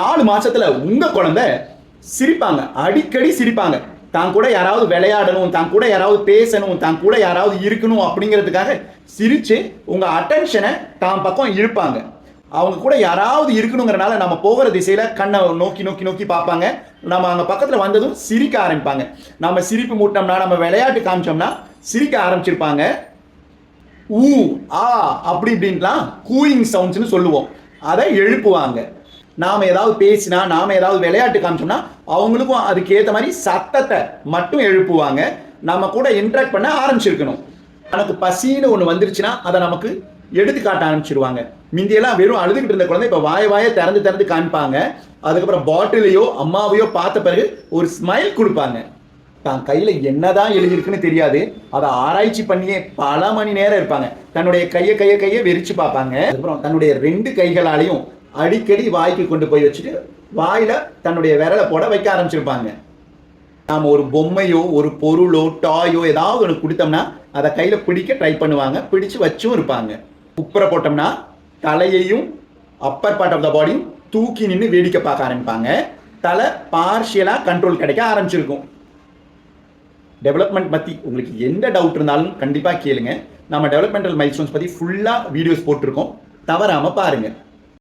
4 மாசத்துல உங்க குழந்தை சிரிப்பாங்க, அடிக்கடி சிரிப்பாங்க. தான் கூட யாராவது விளையாடணும், தான் கூட யாராவது பேசணும், தான் கூட யாராவது இருக்கணும் அப்படிங்கிறதுக்காக சிரிச்சு உங்க அட்டென்ஷனை தான் பக்கம் இழுப்பாங்க. அவங்க கூட யாராவது இருக்கணுங்கிறனால நம்ம போகிற திசையில கண்ணை நோக்கி நோக்கி நோக்கி பார்ப்பாங்க. நம்ம அங்க பக்கத்துல வந்ததும் சிரிக்க ஆரம்பிப்பாங்க. நம்ம சிரிப்பு மூட்டோம்னா, நம்ம விளையாட்டு காமிச்சோம்னா சிரிக்க ஆரம்பிச்சிருப்பாங்க. ஊ ஆ அப்படி இப்படின்லாம் கூயிங் சவுண்ட்ஸ்னு சொல்லுவோம். அதை எழுப்புவாங்க. நாம ஏதாவது பேசினா, நாம ஏதாவது விளையாட்டு காமிச்சோம்னா அவங்களுக்கும் அதுக்கு ஏற்ற மாதிரி சத்தத்தை மட்டும் எழுப்புவாங்க. நம்ம கூட இன்ட்ராக்ட் பண்ண ஆரம்பிச்சிருக்கணும். நமக்கு பசின்னு ஒன்று வந்துருச்சுன்னா அதை நமக்கு எடுத்து காட்ட ஆரம்பிச்சிருவாங்க. மிந்தியெல்லாம் வெறும் அழுதுகிட்டு இருந்த குழந்தை இப்போ வாய திறந்து திறந்து காமிப்பாங்க. அதுக்கப்புறம் பாட்டிலையோ அம்மாவையோ பார்த்த பிறகு ஒரு ஸ்மைல் கொடுப்பாங்க. தான் கையில் என்னதான் எழுதியிருக்குன்னு தெரியாது, அதை ஆராய்ச்சி பண்ணியே பல மணி நேரம் இருப்பாங்க. தன்னுடைய கையை வெறிச்சு பார்ப்பாங்க. அதுக்கப்புறம் தன்னுடைய 2 கைகளாலையும் அடிக்கடி வாய்க்கு கொண்டு போய் வச்சுட்டு வாயில தன்னுடைய விரலை போட வைக்க ஆரம்பிச்சிருப்பாங்க. நாம ஒரு பொம்மையோ ஒரு பொருளோ டாயோ ஏதாவது ஒன்று கொடுத்தோம்னா அதை கையில பிடிக்க ட்ரை பண்ணுவாங்க. பிடிச்சு வச்சும் இருப்பாங்க. உப்புரை போட்டோம்னா தலையையும் அப்பர் பார்ட் ஆஃப் த பாடியும் தூக்கி நின்று வேடிக்கை பார்க்க ஆரம்பிப்பாங்க. தலை பார்ஷியலா கண்ட்ரோல் கிடைக்க ஆரம்பிச்சிருக்கும். டெவலப்மெண்ட் பற்றி உங்களுக்கு எந்த டவுட் இருந்தாலும் கண்டிப்பாக கேளுங்க. நம்ம டெவலப்மெண்டல் மைல்ஸ்டோன்ஸ் பற்றி ஃபுல்லாக வீடியோஸ் போட்டிருக்கோம், தவறாமல் பாருங்கள்.